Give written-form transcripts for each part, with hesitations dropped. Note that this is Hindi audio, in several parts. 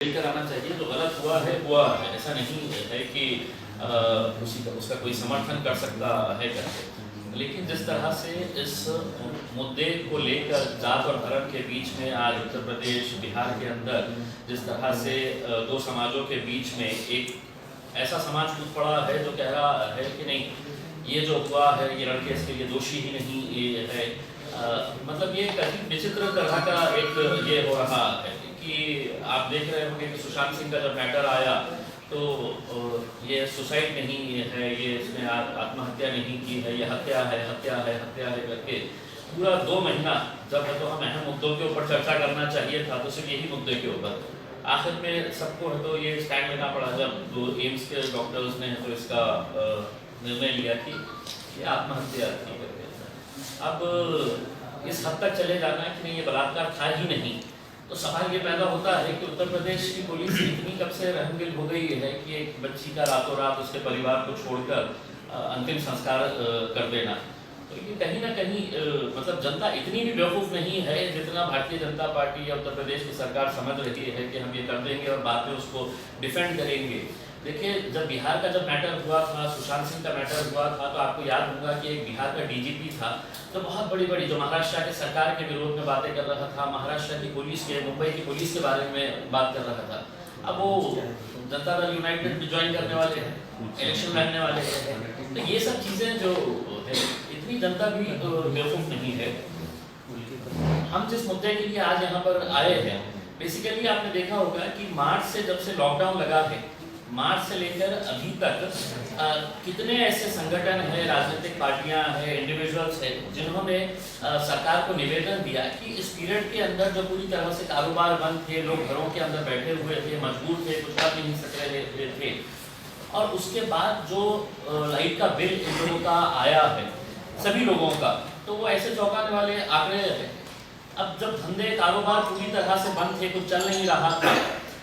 लेकर आना चाहिए। जो गलत हुआ है, ऐसा नहीं है कि उसका कोई समर्थन कर सकता है करके, लेकिन जिस तरह से इस मुद्दे को लेकर जात और धर्म के बीच में आज उत्तर प्रदेश बिहार के अंदर जिस तरह से दो समाजों के बीच में एक ऐसा समाज कूद पड़ा है जो कह रहा है कि नहीं, ये जो हुआ है ये लड़के इसके लिए दोषी ही नहीं ये है। मतलब ये कहीं विचित्र तरह का एक ये हो रहा है कि आप देख रहे होंगे कि सुशांत सिंह का जब मैटर आया तो ये सुसाइड नहीं है, ये इसने आत्महत्या नहीं की है, ये हत्या है करके पूरा 2 महीना जब है तो हम अहम मुद्दों के ऊपर चर्चा करना चाहिए था तो सिर्फ यही मुद्दे के ऊपर आखिर में सबको है तो ये स्टैंड लेना पड़ा जब एम्स के डॉक्टर्स ने तो इसका निर्णय लिया कि ये आत्महत्या थी करके। अब इस हद तक चले जाना है कि नहीं ये बलात्कार था ही नहीं, तो सवाल ये पैदा होता है कि उत्तर प्रदेश की पुलिस इतनी कब से रहमदिल हो गई है कि एक बच्ची का रातों रात उसके परिवार को छोड़कर अंतिम संस्कार कर देना। तो ये कहीं ना कहीं मतलब जनता इतनी भी बेवकूफ़ नहीं है जितना भारतीय जनता पार्टी या उत्तर प्रदेश की सरकार समझ रही है कि हम ये कर देंगे और बाद में उसको डिफेंड करेंगे। देखिए, जब बिहार का मैटर हुआ था, सुशांत सिंह का मैटर हुआ था, तो आपको याद होगा कि एक बिहार का डीजीपी था तो बहुत बड़ी जो महाराष्ट्र के सरकार के विरोध में बातें कर रहा था, महाराष्ट्र की पुलिस के, मुंबई की पुलिस के बारे में बात कर रहा था। अब वो जनता दल यूनाइटेड भी ज्वाइन करने वाले हैं, इलेक्शन लड़ने वाले हैं, तो ये सब चीज़ें जो है इतनी जनता भी बेवकूफ़ नहीं है। हम जिस मुद्दे के लिए आज यहाँ पर आए हैं, बेसिकली आपने देखा होगा कि मार्च से जब से लॉकडाउन लगा है, मार्च से लेकर अभी तक कितने ऐसे संगठन हैं, राजनीतिक पार्टियां हैं, इंडिविजुअल्स हैं जिन्होंने सरकार को निवेदन दिया कि इस पीरियड के अंदर जो पूरी तरह से कारोबार बंद थे, लोग घरों के अंदर बैठे हुए थे, मजबूर थे, कुछ कर नहीं सक रहे थे, और उसके बाद जो लाइट का बिल इन लोगों का आया है सभी लोगों का, तो वो ऐसे चौंकाने वाले आंकड़े हैं। अब जब धंधे कारोबार पूरी तरह से बंद थे, कुछ चल नहीं रहा था,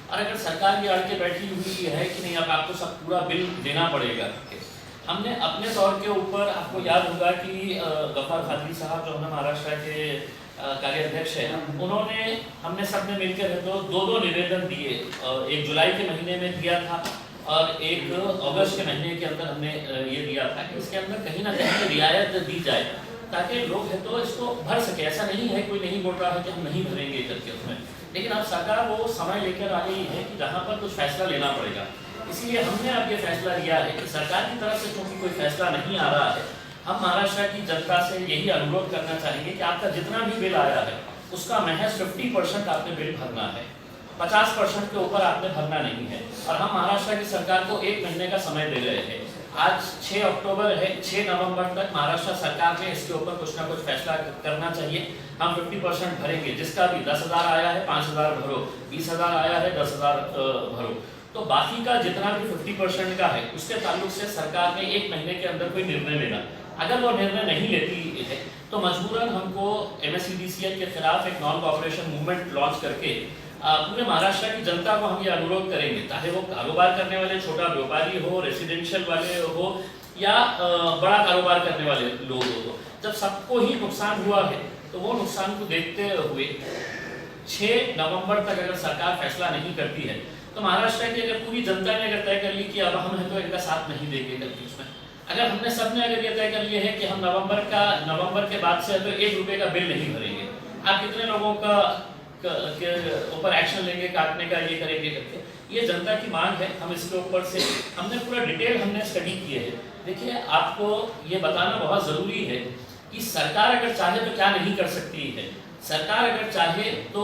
और अगर सरकार ये अड़ के बैठी हुई है कि नहीं अब आपको सब पूरा बिल देना पड़ेगा, हमने अपने तौर के ऊपर, आपको याद होगा कि गफ्फार खादरी साहब जो हमें महाराष्ट्र के कार्याध्यक्ष हैं, उन्होंने हमने सब ने मिलकर तो 2 निवेदन दिए, एक जुलाई के महीने में दिया था और एक अगस्त के महीने के अंदर हमने ये दिया था कि इसके अंदर कहीं ना कहीं रियायत दी जाए ताकि लोग है तो इसको भर सके। ऐसा नहीं है, कोई नहीं बोल रहा है कि हम नहीं भरेंगे करके उसमें, लेकिन अब सरकार वो समय लेकर आ गई है कि जहाँ पर कुछ फैसला लेना पड़ेगा। इसलिए हमने अब ये फैसला लिया है कि सरकार की तरफ से क्योंकि कोई फैसला नहीं आ रहा है, हम महाराष्ट्र की जनता से यही अनुरोध करना चाहेंगे कि आपका जितना भी बिल आया है उसका महज 50% आपने बिल भरना है, 50% के ऊपर आपने भरना नहीं है। और हम महाराष्ट्र की सरकार को 1 महीने का समय दे रहे हैं। आज 6 अक्टूबर है, 6 नवंबर तक महाराष्ट्र सरकार ने इसके ऊपर कुछ ना कुछ फैसला करना चाहिए। हम 50% भरेंगे, जिसका भी 10,000 आया है 5,000 भरो, 20,000 आया है 10,000 भरो, तो बाकी का जितना भी 50% का है उसके ताल्लुक से सरकार ने 1 महीने के अंदर कोई निर्णय लेना। अगर वो निर्णय नहीं लेती है तो मजबूरन हमको MSEDCL के खिलाफ एक नॉन कॉपरेशन मूवमेंट लॉन्च करके पूरे महाराष्ट्र की जनता को हम ये अनुरोध करेंगे, चाहे वो कारोबार करने वाले छोटा व्यापारी हो, रेसिडेंशियल वाले हो या बड़ा कारोबार करने वाले लोग हो, जब सबको ही नुकसान हुआ है तो वो नुकसान को देखते हुए 6 नवंबर तक अगर सरकार फैसला नहीं करती है तो महाराष्ट्र की अगर पूरी जनता ने अगर तय कर ली कि अब हम है तो इनका साथ नहीं देंगे करके, उसमें अगर हमने सबने अगर ये तय कर लिए है कि हम नवंबर के बाद से तो 1 रुपये का बिल नहीं भरेंगे, आप कितने लोगों का के ऊपर एक्शन लेंगे, काटने का ये करेंगे करके, ये जनता की मांग है। हम इसके ऊपर से हमने पूरा डिटेल हमने स्टडी की है। देखिए, आपको ये बताना बहुत ज़रूरी है कि सरकार अगर चाहे तो क्या नहीं कर सकती है। सरकार अगर चाहे तो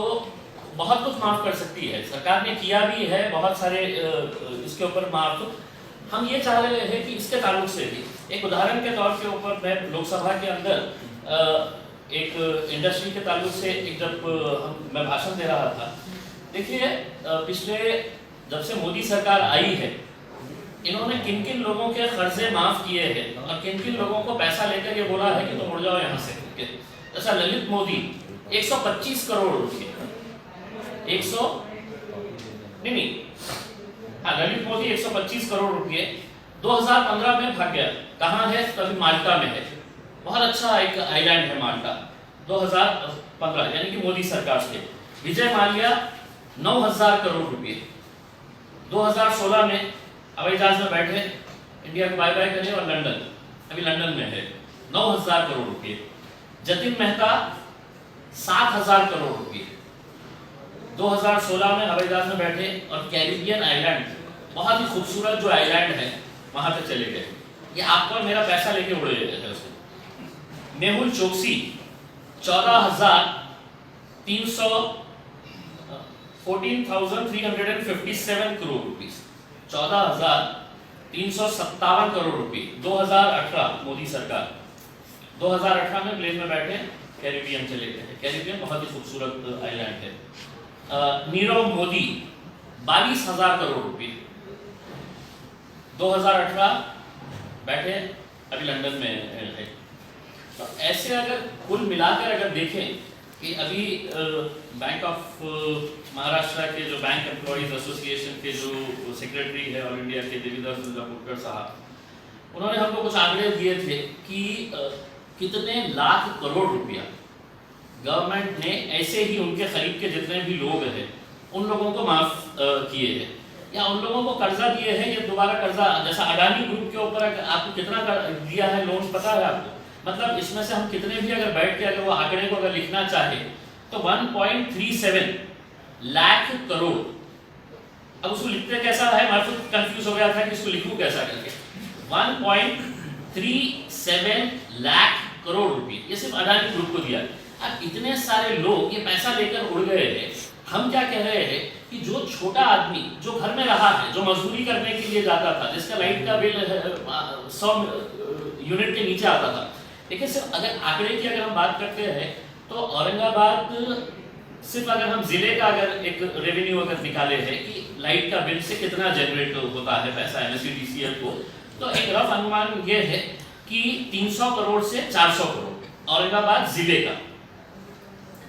बहुत कुछ माफ़ कर सकती है, सरकार ने किया भी है बहुत सारे इसके ऊपर माफ़। हम ये चाह रहे हैं कि इसके ताल्लुक से भी एक उदाहरण के तौर के ऊपर मैं लोकसभा के अंदर एक इंडस्ट्री के ताल्लुक से जब मैं भाषण दे रहा था, देखिए पिछले जब से मोदी सरकार आई है इन्होंने किन किन लोगों के कर्जे माफ़ किए हैं और किन किन लोगों को पैसा लेकर ये बोला है कि तुम उड़ जाओ यहाँ से। जैसा ललित मोदी 125 करोड़ रुपये, 100 नहीं हाँ, ललित मोदी 125 करोड़ रुपये 2015 में भाग गया। कहाँ है? तभी माल्टा में है, बहुत अच्छा एक आइलैंड है माल्टा। 2015 यानी कि मोदी सरकार से। विजय माल्या 9,000 करोड़ रुपए। 2016 में हवाई जहाज में बैठे, इंडिया को बाय बाय करने, और लंदन, अभी लंदन में है, 9,000 करोड़ रुपए। जतिन मेहता 7,000 करोड़ रुपए 2016 में हवाई जहाज में बैठे और कैरिबियन आइलैंड, बहुत ही खूबसूरत जो आइलैंड है वहां पे चले गए। ये आपको और मेरा पैसा लेके उड़े गए थे उसको। मेहुल चोकसी 14,357 करोड़ रुपीस, 14,357 करोड़ रुपए 2018 मोदी सरकार। 2018 में प्लेन में बैठे कैरिबियन चले गए। कैरिबियन बहुत ही खूबसूरत आइलैंड है। नीरव मोदी 22,000 करोड़ रुपए 2018 बैठे, अभी लंदन में है। तो ऐसे अगर कुल मिलाकर अगर देखें कि अभी बैंक ऑफ महाराष्ट्र के जो बैंक एम्प्लॉयज एसोसिएशन के जो सेक्रेटरी है ऑल इंडिया के, देवीदास दुर्गापुरकर साहब, उन्होंने हमको कुछ आंकड़े दिए थे कि कितने लाख करोड़ रुपया गवर्नमेंट ने ऐसे ही उनके करीब के जितने भी लोग हैं उन लोगों को माफ किए हैं, या उन लोगों को कर्जा दिए हैं। ये दोबारा कर्जा, जैसा अडानी ग्रुप के ऊपर आपको कितना दिया है लोन पता है आपको? मतलब इसमें से हम कितने भी अगर बैठ के अगर वो आंकड़े को अगर लिखना चाहे तो 1.37 लाख करोड़। अब उसको लिखते कैसा है, मैं खुद कंफ्यूज हो गया था कि इसको लिखूं कैसा करके। 1.37 लाख करोड़ रुपए ये सिर्फ अडानी ग्रुप को दिया। अब इतने सारे लोग ये पैसा लेकर उड़ गए हैं। हम क्या कह रहे हैं कि जो छोटा आदमी जो घर में रहा है, जो मजदूरी करने के लिए जाता था, जिसका लाइट का बिल 100 यूनिट के नीचे आता था, लेकिन सिर्फ अगर आंकड़े की अगर हम बात करते हैं तो औरंगाबाद सिर्फ अगर हम जिले का अगर एक रेवेन्यू अगर निकाले हैं कि लाइट का बिल से कितना जनरेट होता है पैसा एमएससीडीसीएल को, तो एक रफ अनुमान ये है कि 300 करोड़ से 400 करोड़ औरंगाबाद जिले का,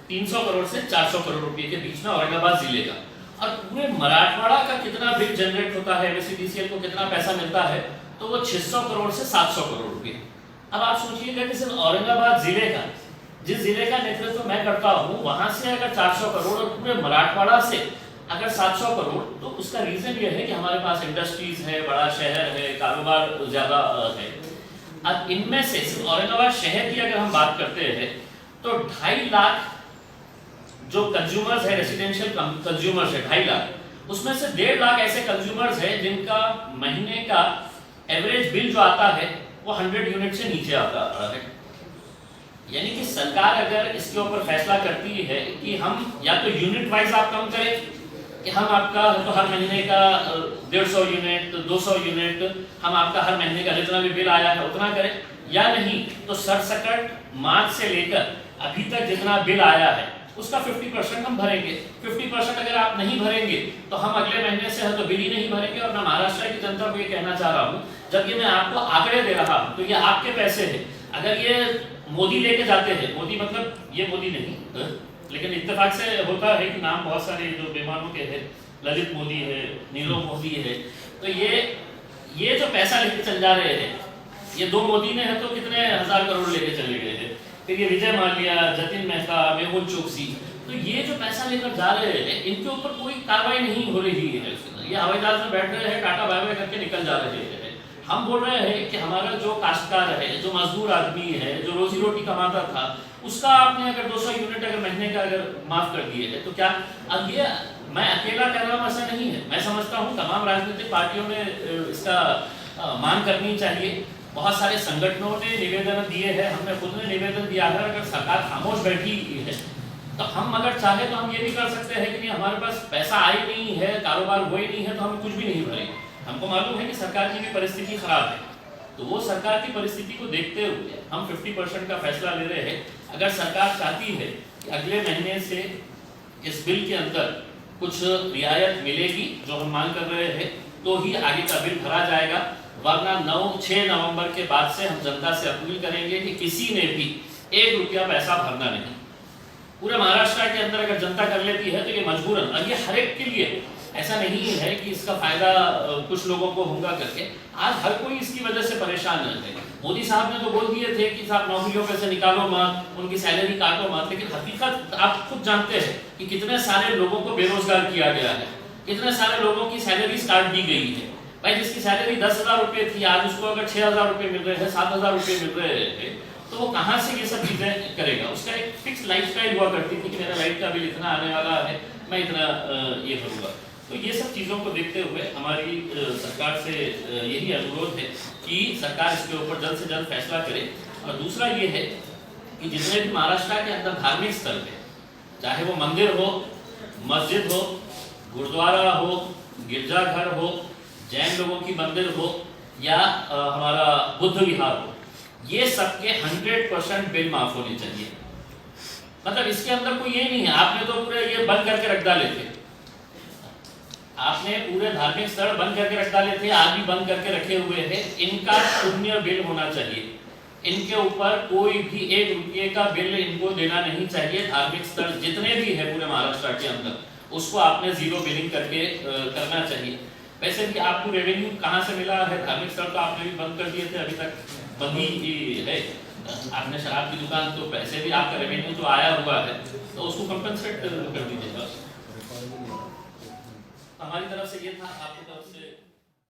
300 करोड़ से 400 करोड़ रुपए के बीच में औरंगाबाद जिले का। और पूरे मराठवाड़ा का कितना बिल जनरेट होता है, एमएससीडीसीएल को कितना पैसा मिलता है, तो वो 600 करोड़ से 700 करोड़ रुपए। अब आप सोचिएगा कि सिर्फ औरंगाबाद जिले का, जिस जिले का नेतृत्व मैं करता हूँ, वहां से अगर 400 करोड़ और पूरे मराठवाड़ा से अगर 700 करोड़, तो उसका रीजन ये है कि हमारे पास इंडस्ट्रीज है, बड़ा शहर है, कारोबार ज्यादा है। अब इनमें से सिर्फ औरंगाबाद शहर की अगर हम बात करते हैं तो 2.5 लाख जो कंज्यूमर्स है, रेसिडेंशियल कंज्यूमर्स है 2.5 लाख, उसमें से 1.5 लाख ऐसे कंज्यूमर्स है जिनका महीने का एवरेज बिल जो आता है वो 100 यूनिट से नीचे आता है। यानी कि सरकार अगर इसके ऊपर फैसला करती है कि हम या तो यूनिट वाइज आप कम करें कि हम आपका तो हर महीने का 150 यूनिट 200 यूनिट हम आपका हर महीने का जितना भी बिल आया है उतना करें, या नहीं तो सरसकट मार्च से लेकर अभी तक जितना बिल आया है उसका 50% हम भरेंगे। 50% अगर आप नहीं भरेंगे तो हम अगले महीने से तो बिल ही नहीं भरेंगे। और मैं महाराष्ट्र की जनता को ये कहना चाह रहा हूँ, जब ये मैं आपको आंकड़े दे रहा हूँ तो ये आपके पैसे हैं। अगर ये मोदी लेके जाते हैं, मोदी मतलब ये मोदी नहीं, लेकिन इत्तेफाक से होता है कि नाम बहुत सारे जो बेमानों के हैं, ललित मोदी है, नीरव मोदी है, तो ये जो पैसा लेके चल जा रहे हैं, ये 2 मोदी ने है तो कितने हजार करोड़ लेके चले गए हैं। फिर ये विजय माल्या, जतिन मेहता, मेहुल चोकसी, तो ये जो पैसा लेकर जा रहे हैं इनके ऊपर कोई कार्रवाई नहीं हो रही है। ये हवाई जहाज में बैठ रहे हैं, टाटा बाय बाय करके निकल जा रहे हैं। हम बोल रहे हैं कि हमारा जो काश्तकार है, जो मजदूर आदमी है, जो रोजी रोटी कमाता था, उसका आपने अगर 200 यूनिट अगर महीने का अगर माफ कर दिए है तो क्या, अब ये मैं अकेला कह रहा हूँ ऐसा नहीं है। मैं समझता हूँ तमाम राजनीतिक पार्टियों ने इसका मांग करनी चाहिए। बहुत सारे संगठनों ने निवेदन दिए हैं, हमने खुद ने निवेदन दिया है। अगर सरकार खामोश बैठी है तो हम अगर चाहे तो हम ये भी कर सकते हैं कि हमारे पास पैसा आ ही नहीं है, कारोबार हो ही नहीं है, तो हम कुछ भी नहीं भरेंगे। हमको मालूम है कि सरकार की भी परिस्थिति खराब है, तो वो सरकार की परिस्थिति को देखते हुए हम 50% का फैसला ले रहे हैं। अगर सरकार चाहती है कि अगले महीने से इस बिल के अंदर कुछ रियायत मिलेगी जो हम मांग कर रहे हैं, तो ही आगे का बिल भरा जाएगा। वरना 6 नवंबर के बाद से हम जनता से अपील करेंगे कि किसी ने भी 1 रुपया पैसा भरना नहीं। पूरे महाराष्ट्र के अंदर अगर जनता कर लेती है तो ये मजबूरन, और ये हर एक के लिए, ऐसा नहीं है कि इसका फायदा कुछ लोगों को होगा करके, आज हर कोई इसकी वजह से परेशान है। मोदी साहब ने तो बोल दिए थे कि साहब नौकरियों पे से निकालो मत, उनकी सैलरी काटो मत, लेकिन हकीकत आप खुद जानते हैं कि कितने सारे लोगों को बेरोजगार किया गया है, कितने सारे लोगों की सैलरीज काट दी गई है। भाई जिसकी सैलरी 10,000 रुपये थी, आज उसको अगर 6,000 रुपये मिल रहे हैं, 7,000 रुपये मिल रहे हैं, तो वो कहाँ से ये सब चीजें करेगा। उसका एक फिक्स लाइफस्टाइल हुआ करती थी कि मेरा लाइफ का बिल इतना आने वाला है, मैं इतना ये करूँगा। तो ये सब चीज़ों को देखते हुए हमारी सरकार से यही अनुरोध है कि सरकार इसके ऊपर जल्द से जल्द फैसला करे। और दूसरा ये है कि जितने भी महाराष्ट्र के अंदर धार्मिक स्थल है, चाहे वो मंदिर हो, मस्जिद हो, गुरुद्वारा हो, गिरजाघर हो, जैन लोगों की मंदिर हो या हमारा बुद्ध विहार हो, ये सबके 100% बिल माफ होने चाहिए। मतलब इसके अंदर कोई ये नहीं है आपने तो पूरे ये बंद करके रख डाले थे, आपने पूरे धार्मिक स्थल बंद करके रख डाले थे, आज भी बंद करके रखे हुए हैं। इनका शून्य बिल होना चाहिए, इनके ऊपर कोई भी 1 रुपये का बिल इनको देना नहीं चाहिए। धार्मिक स्थल जितने भी है पूरे महाराष्ट्र के अंदर, उसको आपने जीरो बिलिंग करके करना चाहिए। वैसे भी आपको रेवेन्यू कहाँ से मिला है? धार्मिक स्थल तो आपने भी बंद कर दिए थे, अभी तक बंद ही है। आपने शराब की दुकान, तो पैसे भी आपका रेवेन्यू जो आया हुआ है तो उसको कंपनसेट कर दीजिएगा। हमारी तरफ से ये था, आपकी तरफ